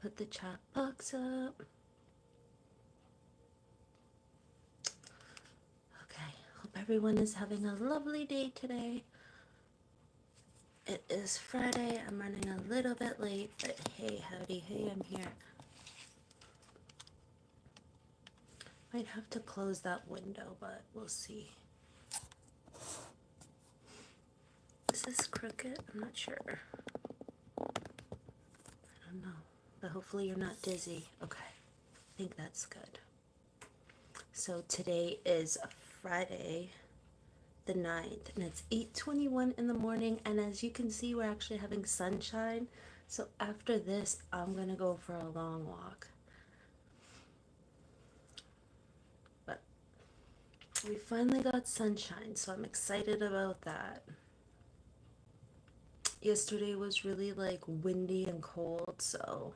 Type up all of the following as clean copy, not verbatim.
Put the chat box up. Okay, hope everyone is having a lovely day today. It is Friday. I'm running a little bit late, but hey, howdy, hey, I'm here. Might have to close that window, but we'll see. Is this crooked? I'm not sure. I don't know, but hopefully you're not dizzy. Okay, I think that's good. So today is Friday the 9th, and it's 8:21 in the morning, and as you can see, we're actually having sunshine. So after this, I'm gonna go for a long walk. But we finally got sunshine, so I'm excited about that. Yesterday was really like windy and cold, so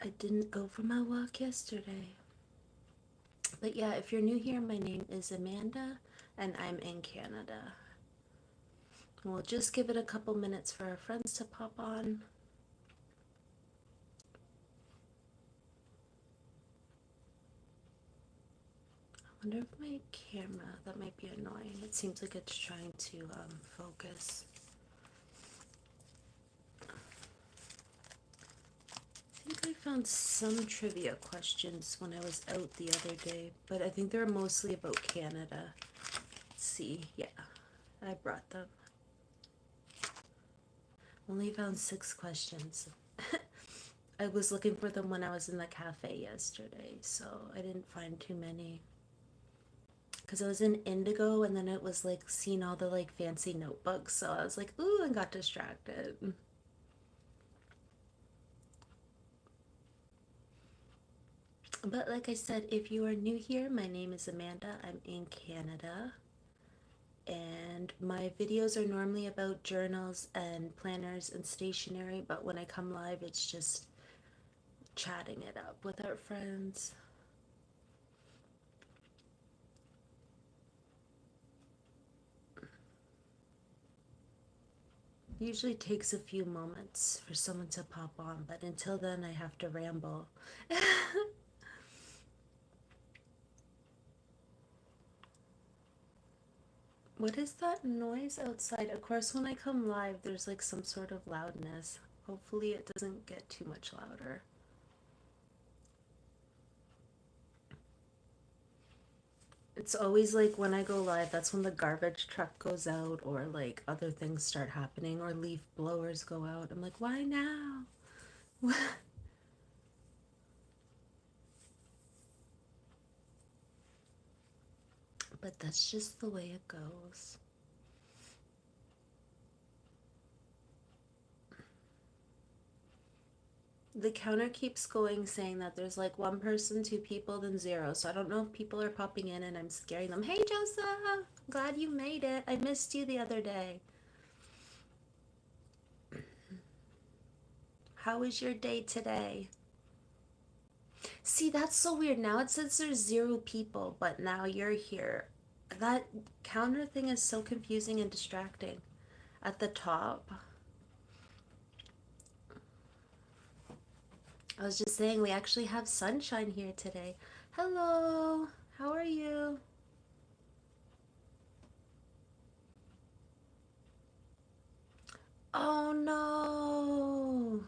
I didn't go for my walk yesterday. But yeah, if you're new here, my name is Amanda, and I'm in Canada. We'll just give it a couple minutes for our friends to pop on. I wonder if my camera, that might be annoying. It seems like it's trying to focus. I think I found some trivia questions when I was out the other day, but I think they're mostly about Canada. Let's see, yeah, I brought them. Only found 6 questions. I was looking for them when I was in the cafe yesterday, so I didn't find too many. Because I was in Indigo, and then it was like seeing all the like fancy notebooks, so I was like, ooh, and got distracted. But like I said, if you are new here, my name is Amanda. I'm in Canada. And my videos are normally about journals and planners and stationery, but when I come live, it's just chatting it up with our friends. Usually takes a few moments for someone to pop on, but until then, I have to ramble. What is that noise outside? Of course, when I come live, there's like some sort of loudness. Hopefully, it doesn't get too much louder. It's always like when I go live, that's when the garbage truck goes out, or like other things start happening, or leaf blowers go out. I'm like, why now? But that's just the way it goes. The counter keeps going saying that there's like 1 person, 2 people, then 0. So I don't know if people are popping in and I'm scaring them. Hey, Joseph! Glad you made it. I missed you the other day. How was your day today? See, that's so weird. Now it says there's 0 people, but now you're here. That counter thing is so confusing and distracting. At the top, I was just saying we actually have sunshine here today. Hello, how are you? Oh no.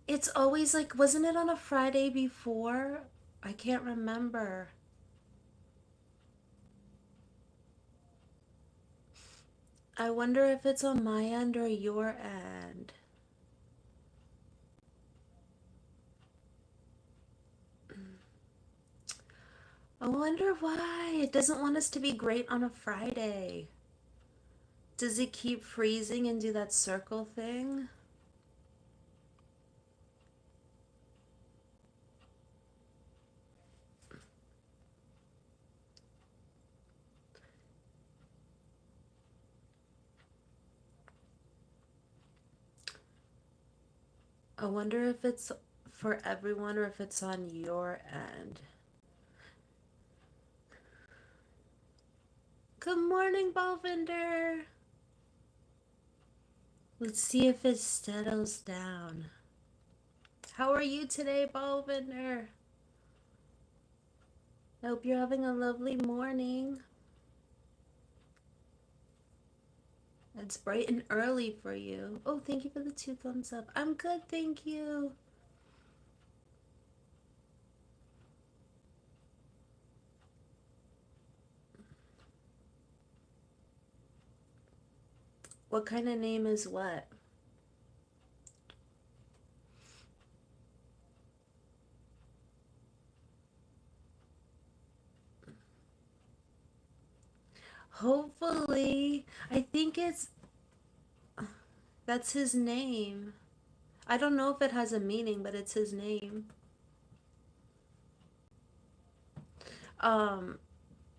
It's always like, wasn't it on a Friday before? I can't remember. I wonder if it's on my end or your end. I wonder why. It doesn't want us to be great on a Friday. Does it keep freezing and do that circle thing? I wonder if it's for everyone or if it's on your end. Good morning, Balvinder. Let's see if it settles down. How are you today, Balvinder? I hope you're having a lovely morning. It's bright and early for you. Oh, thank you for the 2 thumbs up. I'm good, thank you. What kind of name is what? Hopefully. I think that's his name. I don't know if it has a meaning, but it's his name. Um,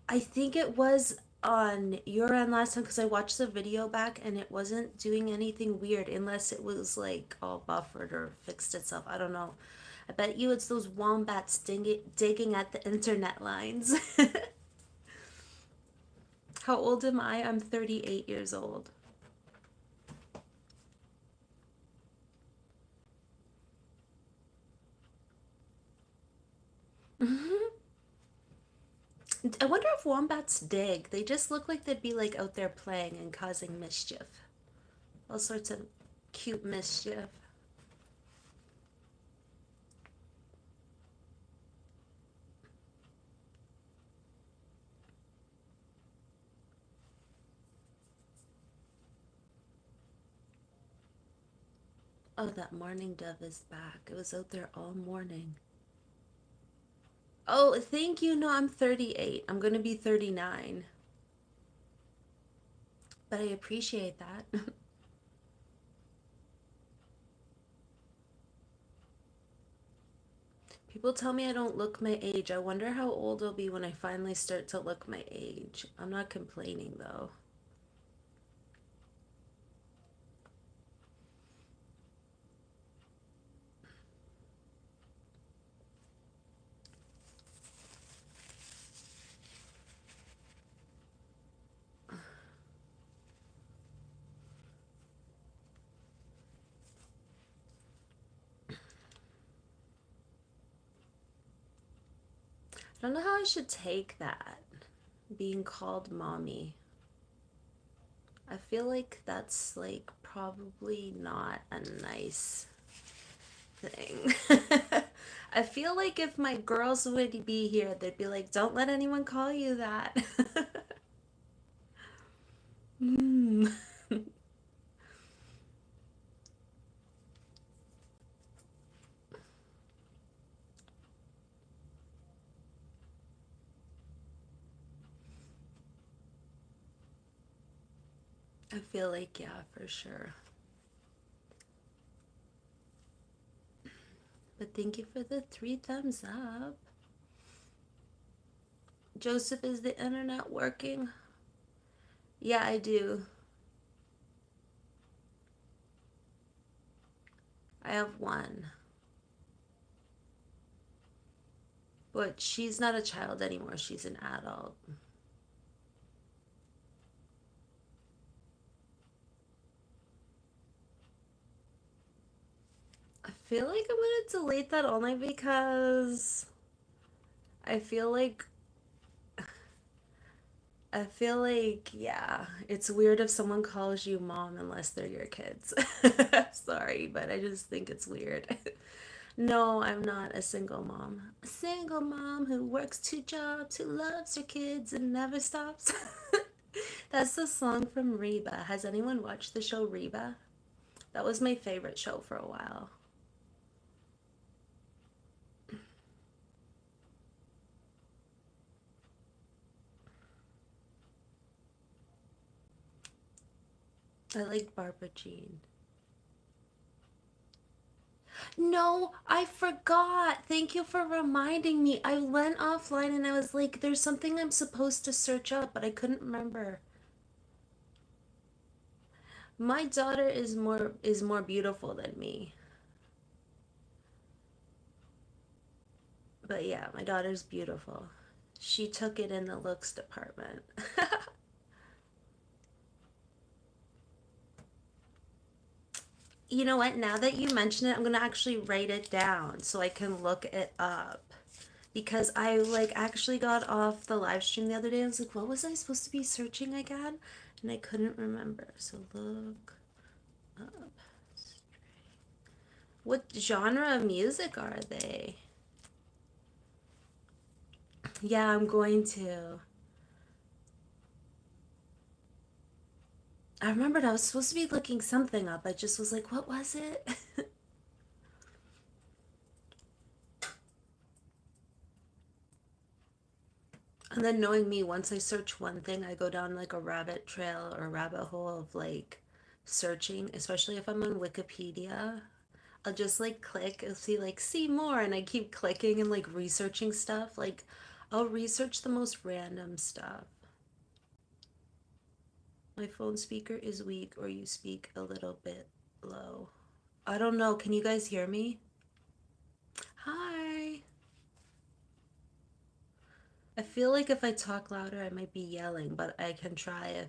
I think it was on your end last time because I watched the video back and it wasn't doing anything weird unless it was like all buffered or fixed itself. I don't know. I bet you it's those wombats digging at the internet lines. How old am I? I'm 38 years old. I wonder if wombats dig. They just look like they'd be like out there playing and causing mischief. All sorts of cute mischief. Oh, that mourning dove is back. It was out there all morning. Oh, thank you. No, I'm 38. I'm going to be 39. But I appreciate that. People tell me I don't look my age. I wonder how old I'll be when I finally start to look my age. I'm not complaining though. I don't know how I should take that, being called mommy. I feel like that's like probably not a nice thing. I feel like if my girls would be here, they'd be like, don't let anyone call you that. Mm. I feel like, yeah, for sure. But thank you for the 3 thumbs up. Joseph, is the internet working? Yeah, I do. I have one. But she's not a child anymore. She's an adult. I feel like I'm gonna delete that only because I feel like yeah, it's weird if someone calls you mom unless they're your kids. Sorry, but I just think it's weird. No, I'm not a single mom. A single mom who works 2 jobs, who loves her kids and never stops. That's the song from Reba. Has anyone watched the show Reba? That was my favorite show for a while. I like Barbara Jean. No, I forgot. Thank you for reminding me. I went offline and I was like, there's something I'm supposed to search up, but I couldn't remember. My daughter is more beautiful than me. But yeah, my daughter's beautiful. She took it in the looks department. You know what? Now that you mention it, I'm gonna actually write it down so I can look it up. Because I like actually got off the live stream the other day. I was like, what was I supposed to be searching again? And I couldn't remember. So look up. What genre of music are they? Yeah, I'm going to. I remembered I was supposed to be looking something up. I just was like, what was it? And then knowing me, once I search one thing, I go down like a rabbit trail or rabbit hole of like searching, especially if I'm on Wikipedia. I'll just like click and see like see more and I keep clicking and like researching stuff. Like I'll research the most random stuff. My phone speaker is weak or you speak a little bit low. I don't know. Can you guys hear me? Hi. I feel like if I talk louder, I might be yelling, but I can try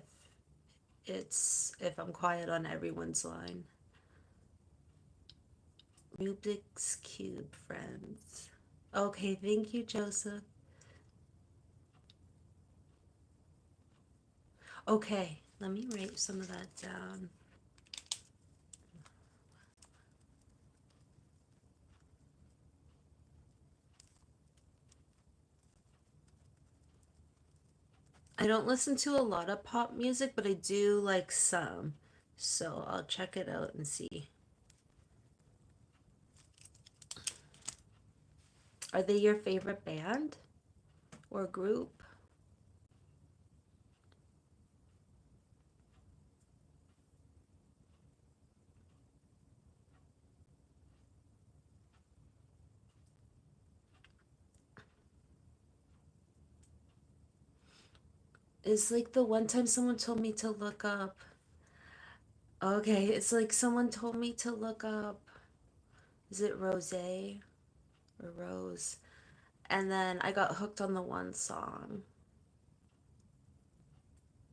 if I'm quiet on everyone's line. Rubik's Cube friends. Okay, thank you, Joseph. Okay, let me write some of that down. I don't listen to a lot of pop music, but I do like some. So I'll check it out and see. Are they your favorite band or group? It's like the one time someone told me to look up. Okay, it's like someone told me to look up. Is it Rose or Rose? And then I got hooked on the one song.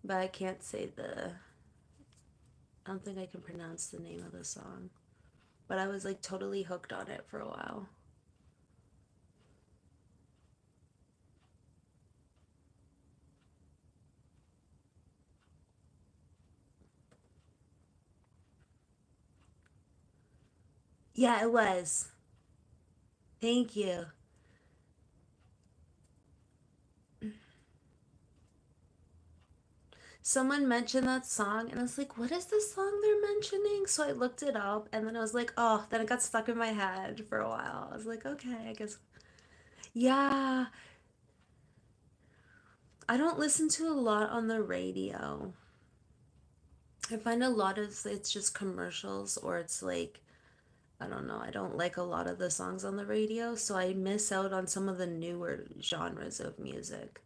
But I can't say I don't think I can pronounce the name of the song. But I was like totally hooked on it for a while. Yeah, it was. Thank you. Someone mentioned that song, and I was like, what is this song they're mentioning? So I looked it up, and then I was like, oh, then it got stuck in my head for a while. I was like, okay, I guess. Yeah, I don't listen to a lot on the radio. I find a lot of it's just commercials, or it's like, I don't know, I don't like a lot of the songs on the radio, so I miss out on some of the newer genres of music.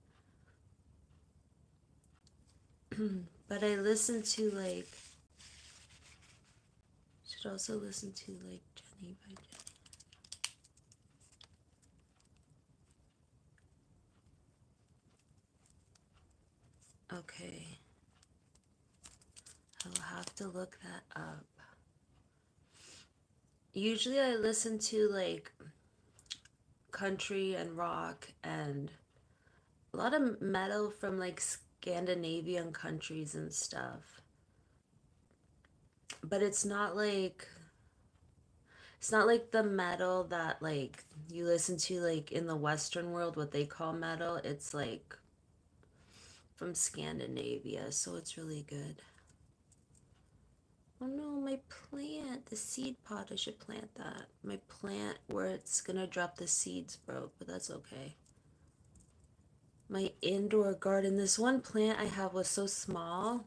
But I listen to like, should also listen to like Jenny by Jenny. Okay, I'll have to look that up. Usually I listen to like country and rock and a lot of metal from like Scandinavian countries and stuff. But it's not like the metal that like you listen to like in the Western world, what they call metal. It's like from Scandinavia, so it's really good. Oh no, my plant, the seed pot, I should plant that. My plant where it's gonna drop the seeds broke, but that's okay. My indoor garden, this one plant I have was so small,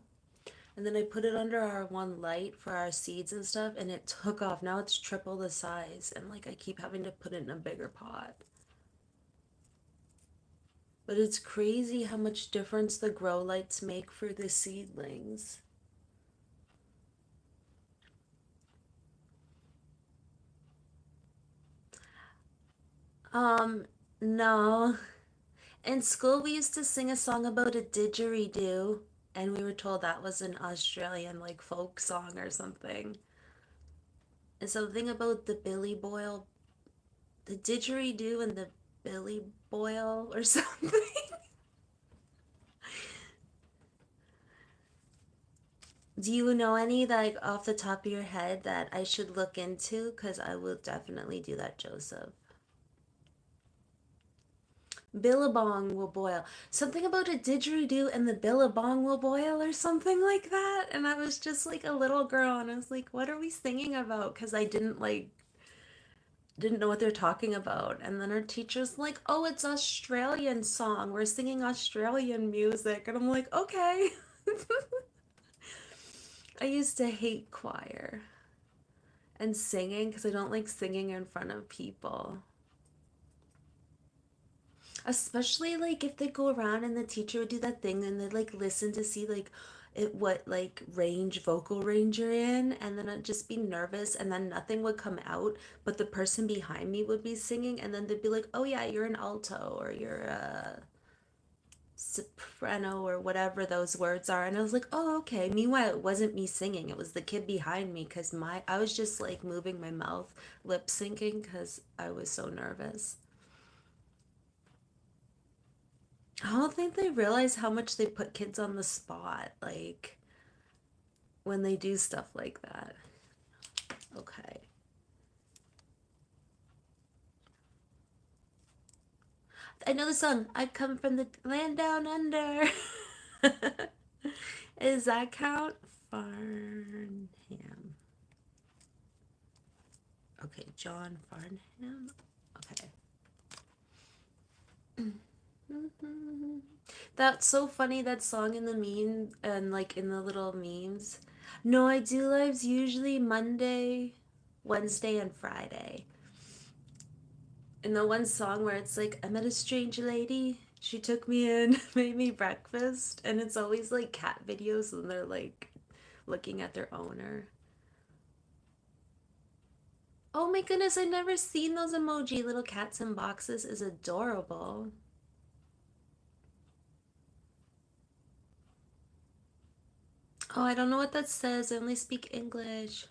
and then I put it under our one light for our seeds and stuff, and it took off. Now it's triple the size, and like I keep having to put it in a bigger pot. But it's crazy how much difference the grow lights make for the seedlings. Um, no. In school, we used to sing a song about a didgeridoo, and we were told that was an Australian like folk song or something. And something about the Billy Boyle, the didgeridoo and the Billy Boyle or something. Do you know any like off the top of your head that I should look into? Because I will definitely do that, Joseph. Billabong will boil. Something about a didgeridoo and the billabong will boil or something like that. And I was just like a little girl and I was like, what are we singing about? Because I didn't know what they're talking about. And then our teacher's like, oh, it's Australian song. We're singing Australian music. And I'm like, okay. I used to hate choir and singing because I don't like singing in front of people. Especially like if they go around and the teacher would do that thing and they'd like listen to see like what like range vocal range you're in, and then I'd just be nervous and then nothing would come out, but the person behind me would be singing and then they'd be like, oh yeah, you're an alto or you're a soprano or whatever those words are, and I was like, oh okay. Meanwhile it wasn't me singing, it was the kid behind me because my I was just like moving my mouth, lip syncing because I was so nervous. I don't think they realize how much they put kids on the spot, like when they do stuff like that. Okay. I know the song. I come from the land down under. Does that count? Farnham. Okay, John Farnham. Okay. That's so funny, that song in the meme and like in the little memes. No, I do lives usually Monday, Wednesday, and Friday. In the one song where it's like, I met a strange lady. She took me in, made me breakfast, and it's always like cat videos and they're like looking at their owner. Oh my goodness, I've never seen those emoji. Little cats in boxes is adorable. Oh, I don't know what that says. I only speak English.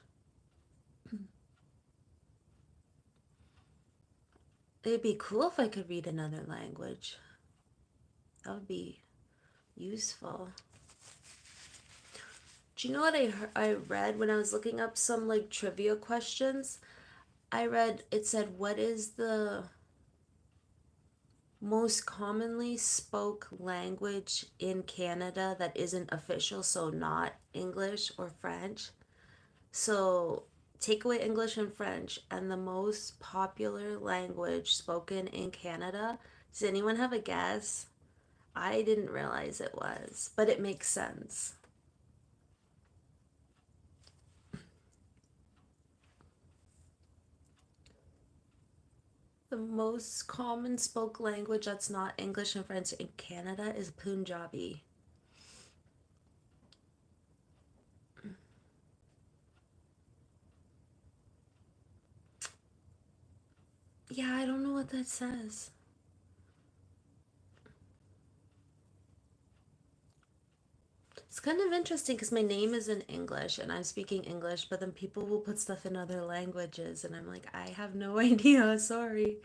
It'd be cool if I could read another language. That would be useful. Do you know what I read when I was looking up some like trivia questions? I read it said, what is the most commonly spoke language in Canada that isn't official, so not English or French? So take away English and French, and the most popular language spoken in Canada. Does anyone have a guess? I didn't realize it was, but it makes sense. The most common spoke language that's not English and French in Canada is Punjabi. Yeah, I don't know what that says. It's kind of interesting because my name is in English and I'm speaking English, but then people will put stuff in other languages, and I'm like, I have no idea, sorry.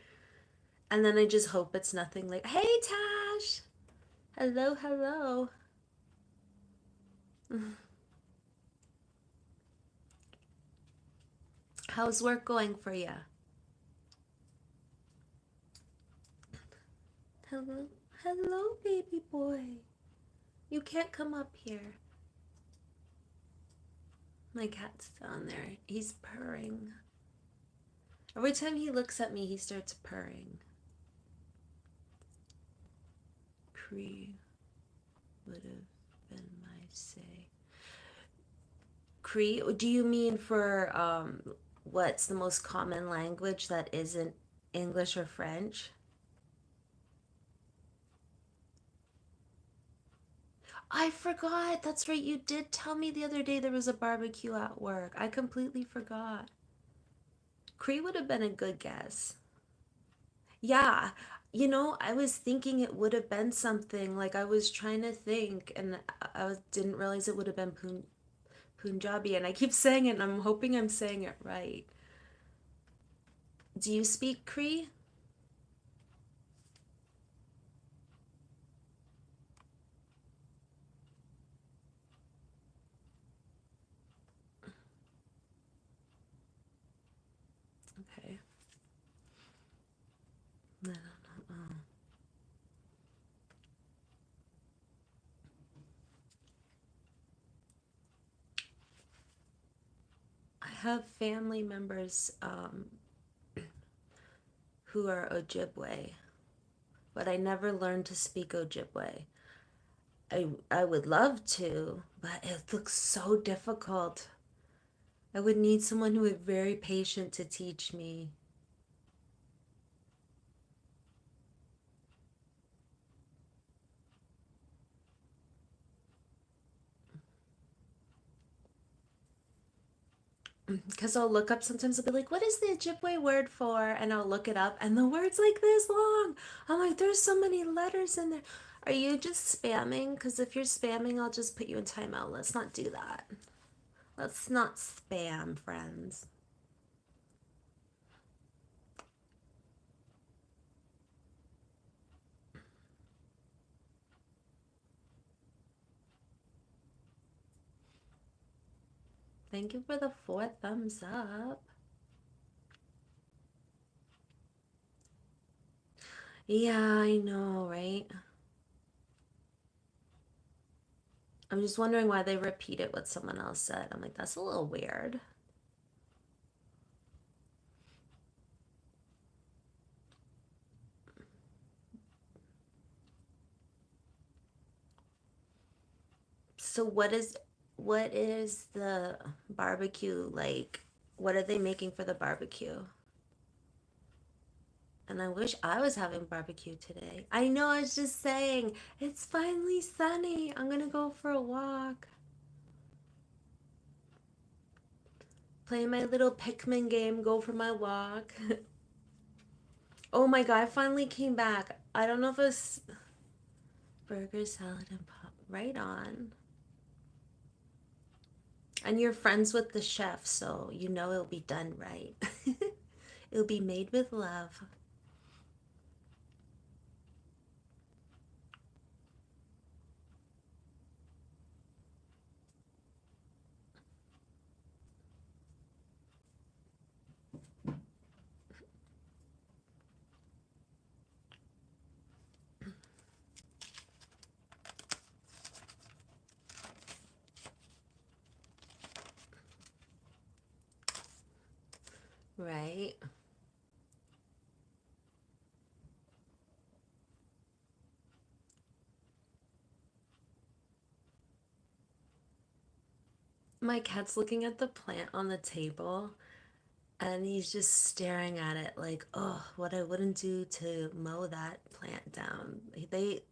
And then I just hope it's nothing like, hey Tash! Hello, hello. How's work going for you? Hello, hello, baby boy. You can't come up here. My cat's down there. He's purring. Every time he looks at me, he starts purring. Cree would have been my say. Cree? Do you mean for what's the most common language that isn't English or French? I forgot. That's right. You did tell me the other day there was a barbecue at work. I completely forgot. Cree would have been a good guess. Yeah. I was thinking it would have been something like I was trying to think, and I didn't realize it would have been Punjabi, and I keep saying it, and I'm hoping I'm saying it right. Do you speak Cree? Okay. I don't know. I have family members who are Ojibwe, but I never learned to speak Ojibwe. I would love to, but it looks so difficult. I would need someone who is very patient to teach me. Because I'll look up sometimes, I'll be like, what is the Ojibwe word for? And I'll look it up, and the word's like this long. I'm like, there's so many letters in there. Are you just spamming? Because if you're spamming, I'll just put you in timeout. Let's not do that. Let's not spam, friends. Thank you for the 4 thumbs up. Yeah, I know, right? I'm just wondering why they repeated what someone else said. I'm like, that's a little weird. So what is the barbecue like? What are they making for the barbecue? And I wish I was having barbecue today. I know, I was just saying, it's finally sunny. I'm gonna go for a walk. Play my little Pikmin game, go for my walk. Oh my god, I finally came back. I don't know if it's burger, salad, and pop. Right on. And you're friends with the chef, so you know it'll be done right. It'll be made with love. Right? My cat's looking at the plant on the table and he's just staring at it like, oh, what I wouldn't do to mow that plant down.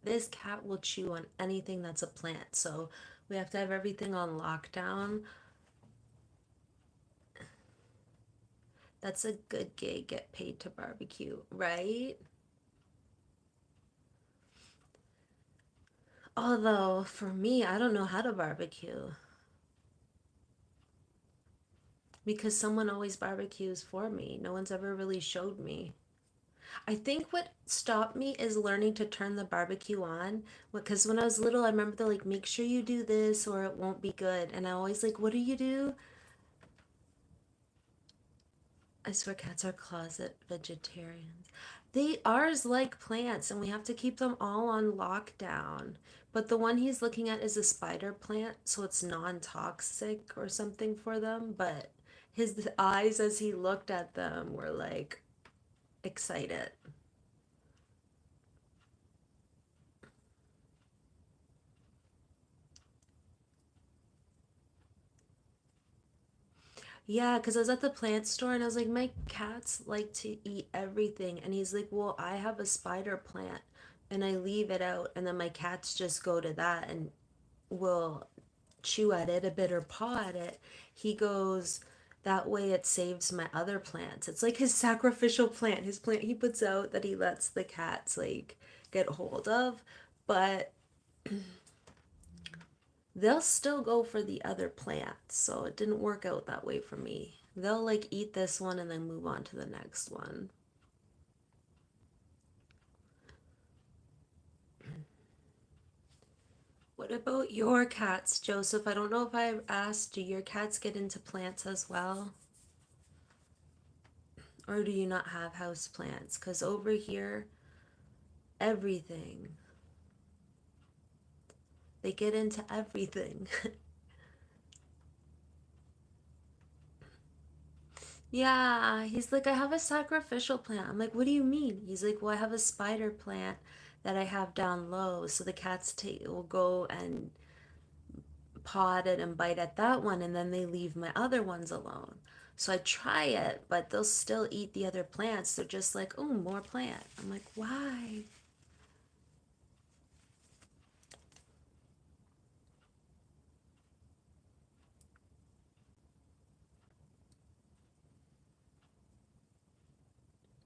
This cat will chew on anything that's a plant, so we have to have everything on lockdown. That's a good gig, get paid to barbecue, right? Although for me, I don't know how to barbecue because someone always barbecues for me. No one's ever really showed me. I think what stopped me is learning to turn the barbecue on. Because when I was little, I remember they're like, make sure you do this or it won't be good. And I always like, what do you do? I swear cats are closet vegetarians. They ours like plants and we have to keep them all on lockdown. But the one he's looking at is a spider plant, so it's non-toxic or something for them. But his eyes as he looked at them were like excited. Yeah, because I was at the plant store and I was like, my cats like to eat everything. And he's like, well, I have a spider plant and I leave it out. And then my cats just go to that and will chew at it a bit or paw at it. He goes, that way it saves my other plants. It's like his sacrificial plant, his plant he puts out that he lets the cats like get hold of. But they'll still go for the other plants. So it didn't work out that way for me. They'll like eat this one and then move on to the next one. What about your cats, Joseph? I don't know if I asked, do your cats get into plants as well? Or do you not have house plants? Because over here, everything. They get into everything. Yeah, he's like, I have a sacrificial plant. I'm like, what do you mean? He's like, well, I have a spider plant that I have down low. So the cats will go and pod it and bite at that one, and then they leave my other ones alone. So I try it, but they'll still eat the other plants. They're just like, oh, more plant. I'm like, why?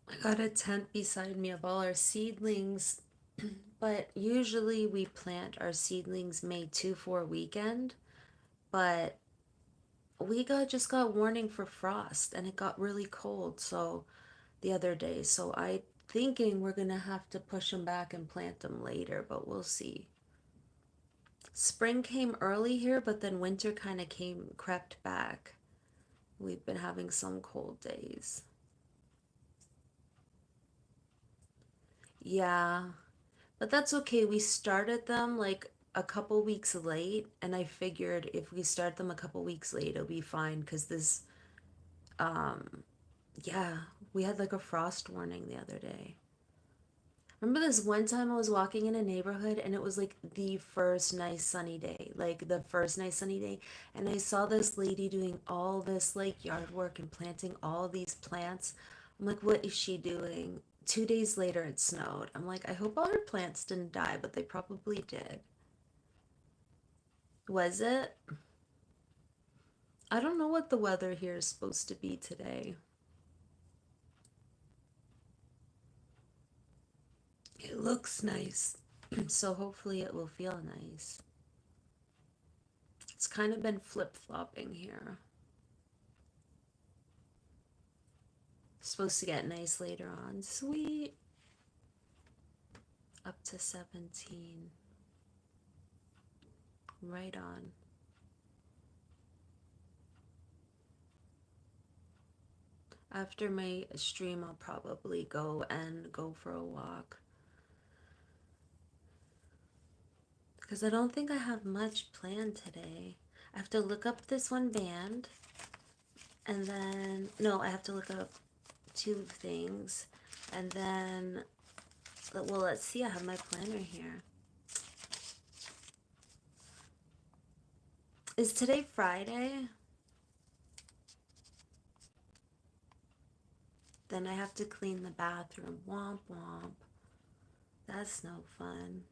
I got a tent beside me of all our seedlings, but usually we plant our seedlings May 2-4 weekend, but we just got warning for frost and it got really cold so the other day. So I thinking we're gonna have to push them back and plant them later, but we'll see. Spring came early here, but then winter kind of crept back. We've been having some cold days. Yeah, but that's okay. We started them like a couple weeks late, and I figured if we start them a couple weeks late, it'll be fine because um, yeah, we had like a frost warning the other day. Remember this one time I was walking in a neighborhood and it was like the first nice sunny day, like the first nice sunny day, and I saw this lady doing all this like yard work and planting all these plants. I'm like, what is she doing? 2 days later, it snowed. I'm like, I hope all her plants didn't die, but they probably did. Was it? I don't know what the weather here is supposed to be today. It looks nice, so hopefully it will feel nice. It's kind of been flip-flopping here. Supposed to get nice later on. Sweet. Up to 17. Right on. After my stream, I'll probably go for a walk. Because I don't think I have much planned today. I have to look up this one band. And then, no, I have to look up two things. And then, well, let's see. I have my planner here. Is today Friday? Then I have to clean the bathroom. Womp womp. That's no fun.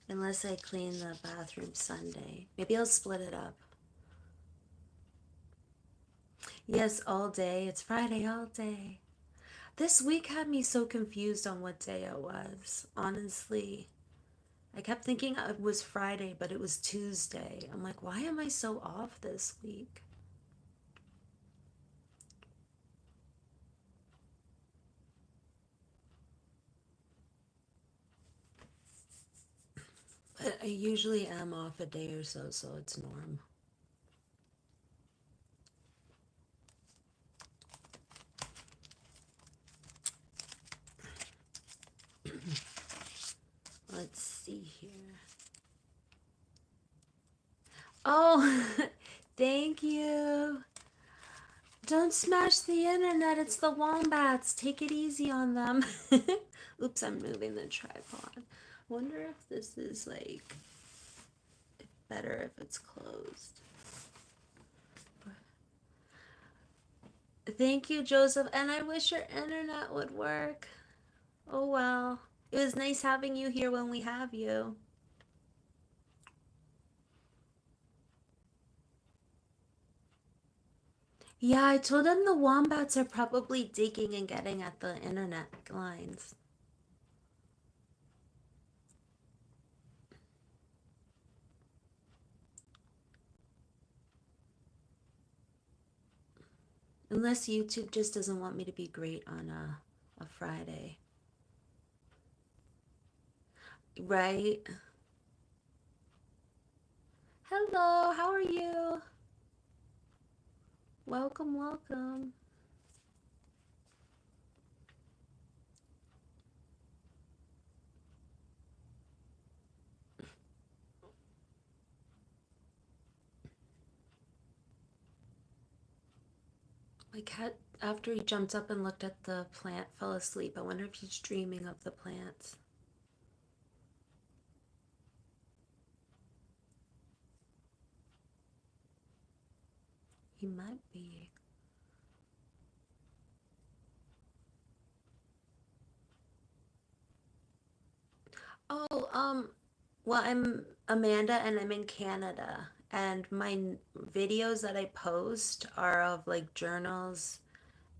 Unless I clean the bathroom Sunday. Maybe I'll split it up. Yes, all day. It's Friday all day. This week had me so confused on what day it was. Honestly, I kept thinking it was Friday, but it was Tuesday. I'm like, why am I so off this week? But I usually am off a day or so, so it's norm. Let's see here. Oh, thank you. Don't smash the internet. It's the wombats. Take it easy on them. Oops, I'm moving the tripod. Wonder if this is like better if it's closed. Thank you, Joseph. And I wish your internet would work. Oh well. It was nice having you here when we have you. Yeah, I told him the wombats are probably digging and getting at the internet lines. Unless YouTube just doesn't want me to be great on a Friday. Right? Hello, how are you? Welcome, welcome. My cat, after he jumped up and looked at the plant, fell asleep. I wonder if he's dreaming of the plants. He might be. Oh, well, I'm Amanda and I'm in Canada. And videos that I post are of like journals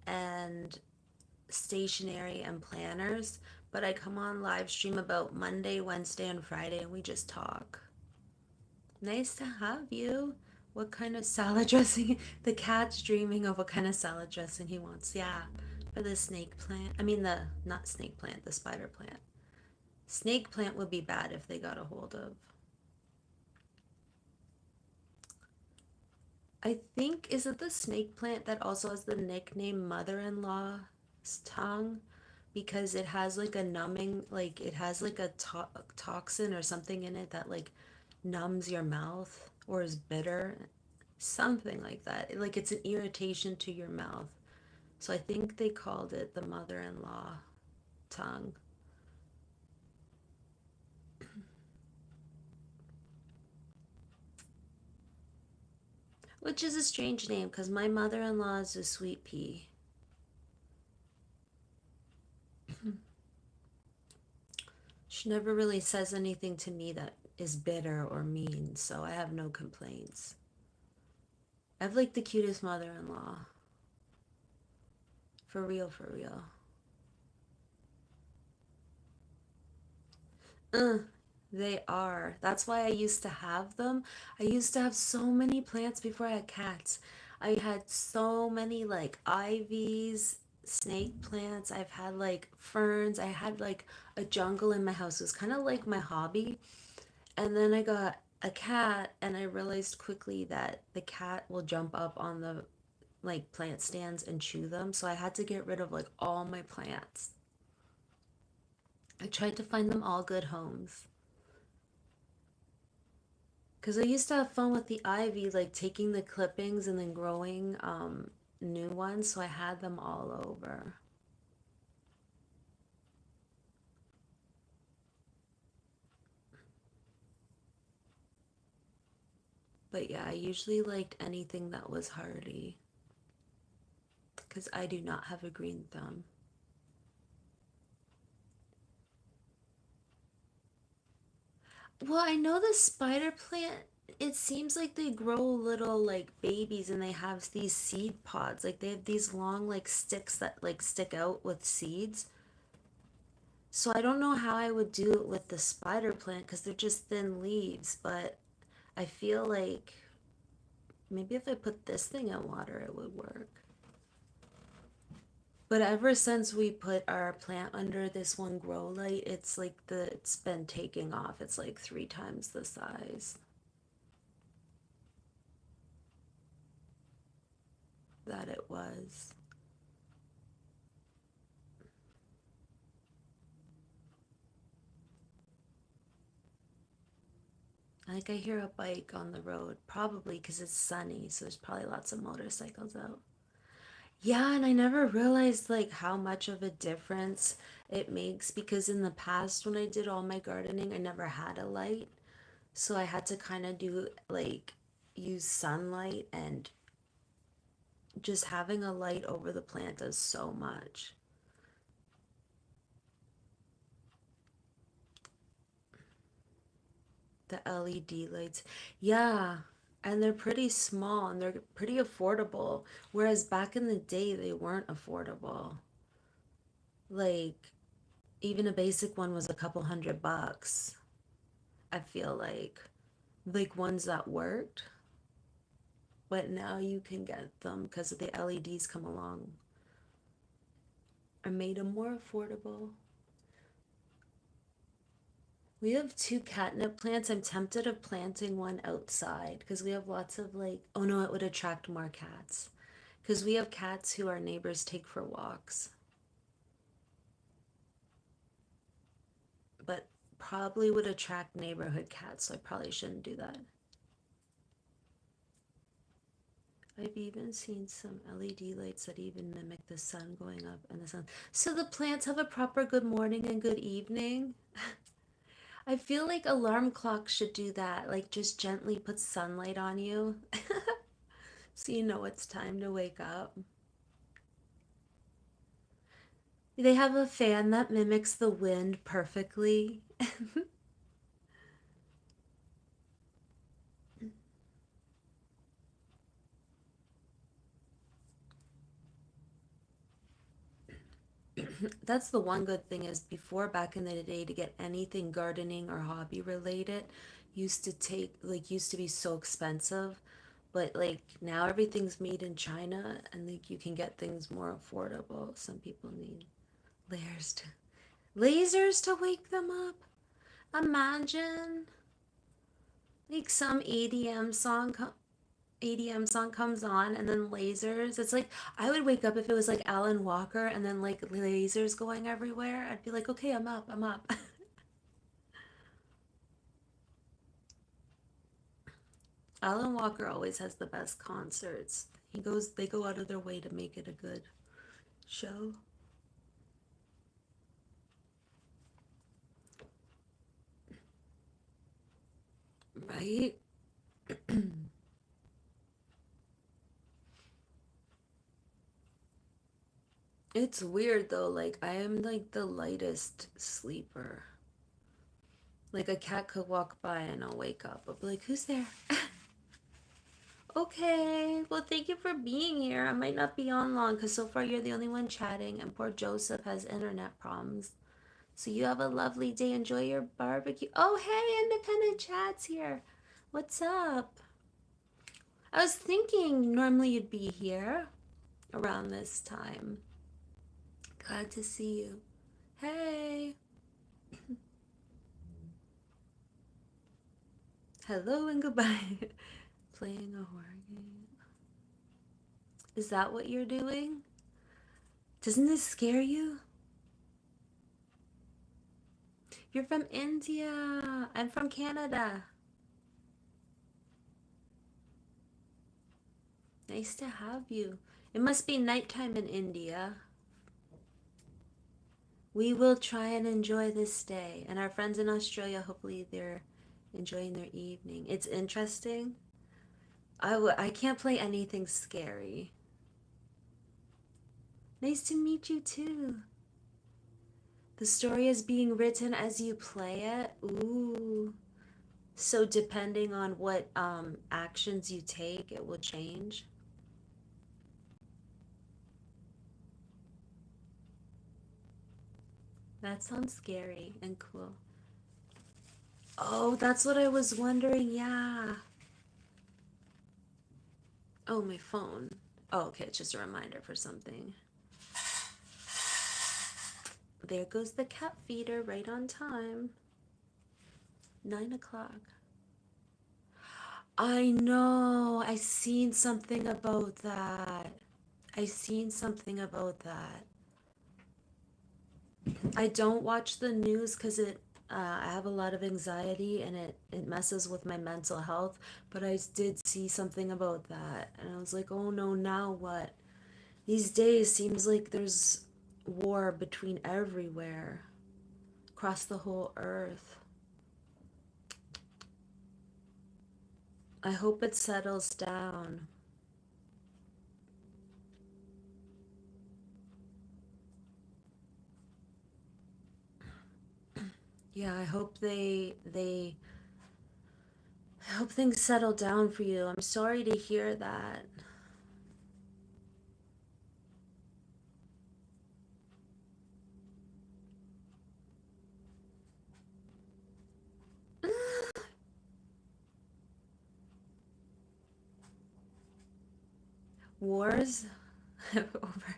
and stationery and planners. But I come on live stream about Monday, Wednesday, and Friday and we just talk. Nice to have you. What kind of salad dressing? The cat's dreaming of what kind of salad dressing he wants. Yeah, for the snake plant. I mean, the not snake plant, the spider plant. Snake plant would be bad if they got a hold of. I think, is it the snake plant that also has the nickname mother in law's tongue? Because it has like a numbing, like it has like a toxin or something in it that like numbs your mouth or is bitter. Something like that. Like it's an irritation to your mouth. So I think they called it the mother in law tongue, which is a strange name because my mother in law is a sweet pea. She never really says anything to me that is bitter or mean, so I have no complaints. I have like the cutest mother in law. For real, for real. Uh, they are. That's why I used to have them. I used to have so many plants before I had cats. I had so many like ivies, snake plants. I've had like ferns. I had like a jungle in my house. It was kind of like my hobby. And then I got a cat and I realized quickly that the cat will jump up on the like plant stands and chew them. So I had to get rid of like all my plants. I tried to find them all good homes. Because I used to have fun with the ivy, like taking the clippings and then growing new ones. So I had them all over. But yeah, I usually liked anything that was hardy. Because I do not have a green thumb. Well, I know the spider plant, it seems like they grow little like babies and they have these seed pods. Like they have these long like sticks that like stick out with seeds. So I don't know how I would do it with the spider plant because they're just thin leaves, but I feel like maybe if I put this thing in water, it would work. But ever since we put our plant under this one grow light, it's like it's been taking off. It's like 3 times the size that it was. I think I hear a bike on the road, probably because it's sunny, so there's probably lots of motorcycles out. Yeah, and I never realized like how much of a difference it makes because in the past when I did all my gardening, I never had a light. So I had to kind of do like use sunlight and just having a light over the plant does so much. The LED lights. Yeah, and they're pretty small and they're pretty affordable. Whereas back in the day, they weren't affordable. Like, even a basic one was a couple $100, I feel like. Like ones that worked. but now you can get them because the LEDs come along and made them more affordable. We have 2 catnip plants. I'm tempted of planting one outside because we have lots of like, oh no, it would attract more cats. Because we have cats who our neighbors take for walks. But probably would attract neighborhood cats, so I probably shouldn't do that. I've even seen some LED lights that even mimic the sun going up and the sun. So the plants have a proper good morning and good evening. I feel like alarm clocks should do that, like just gently put sunlight on you so you know it's time to wake up. They have a fan that mimics the wind perfectly. That's the one good thing is before back in the day to get anything gardening or hobby related used to be so expensive, but like now everything's made in China and like you can get things more affordable. Some people need layers to lasers to wake them up. Imagine like some EDM song comes on and then lasers. It's like I would wake up if it was like Alan Walker and then like lasers going everywhere. I'd be like, okay, I'm up, I'm up. Alan Walker always has the best concerts. They go out of their way to make it a good show. Right? It's weird though, like I am like the lightest sleeper. Like a cat could walk by and I'll wake up. I'll be like, who's there? Okay, well, thank you for being here. I might not be on long because so far you're the only one chatting, and poor Joseph has internet problems. So you have a lovely day. Enjoy your barbecue. Oh, hey, Independent Chat's here. What's up? I was thinking normally you'd be here around this time. Glad to see you. Hey. Hello and goodbye. Playing a horror game. Is that what you're doing? Doesn't this scare you? You're from India. I'm from Canada. Nice to have you. It must be nighttime in India. We will try and enjoy this day. And our friends in Australia, hopefully they're enjoying their evening. It's interesting. I can't play anything scary. Nice to meet you too. The story is being written as you play it. Ooh. So depending on what actions you take, it will change. That sounds scary and cool. Oh, that's what I was wondering. Yeah. Oh, my phone. Oh, okay. It's just a reminder for something. There goes the cat feeder right on time. 9 o'clock. I know. I seen something about that. I seen something about that. I don't watch the news because I have a lot of anxiety and it messes with my mental health. But I did see something about that, and I was like, oh no, now what? These days seems like there's war between everywhere, across the whole earth. I hope it settles down. Yeah, I hope things settle down for you. I'm sorry to hear that. Wars over.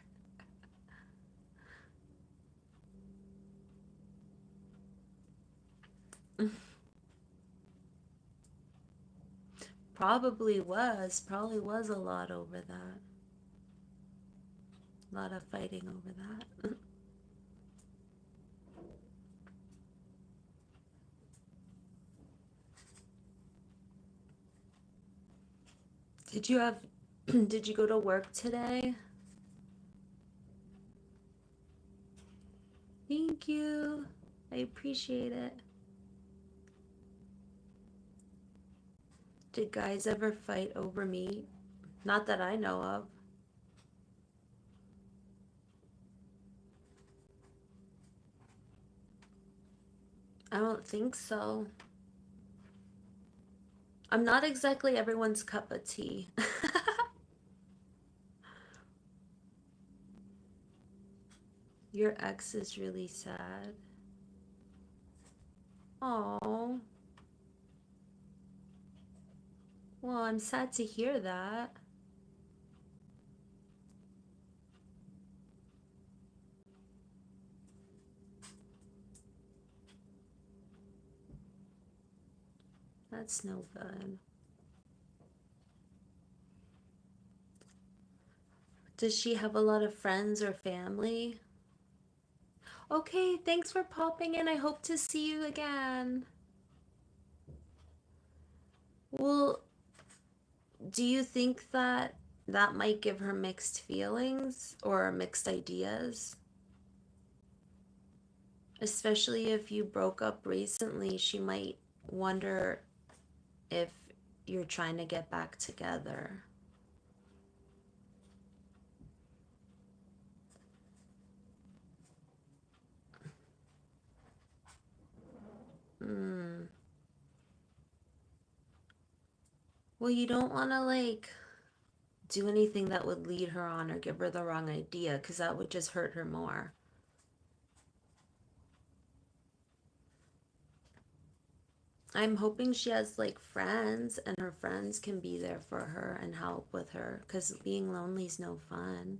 Probably was a lot over that. A lot of fighting over that. Did you have, did you go to work today? Thank you. I appreciate it. Did guys ever fight over meat? Not that I know of. I don't think so. I'm not exactly everyone's cup of tea. Your ex is really sad. Oh, well, I'm sad to hear that. That's no good. Does she have a lot of friends or family? Okay, thanks for popping in. I hope to see you again. Well, do you think that that might give her mixed feelings or mixed ideas? Especially if you broke up recently, she might wonder if you're trying to get back together. Hmm. Well, you don't want to like do anything that would lead her on or give her the wrong idea because that would just hurt her more. I'm hoping she has like friends and her friends can be there for her and help with her because being lonely is no fun.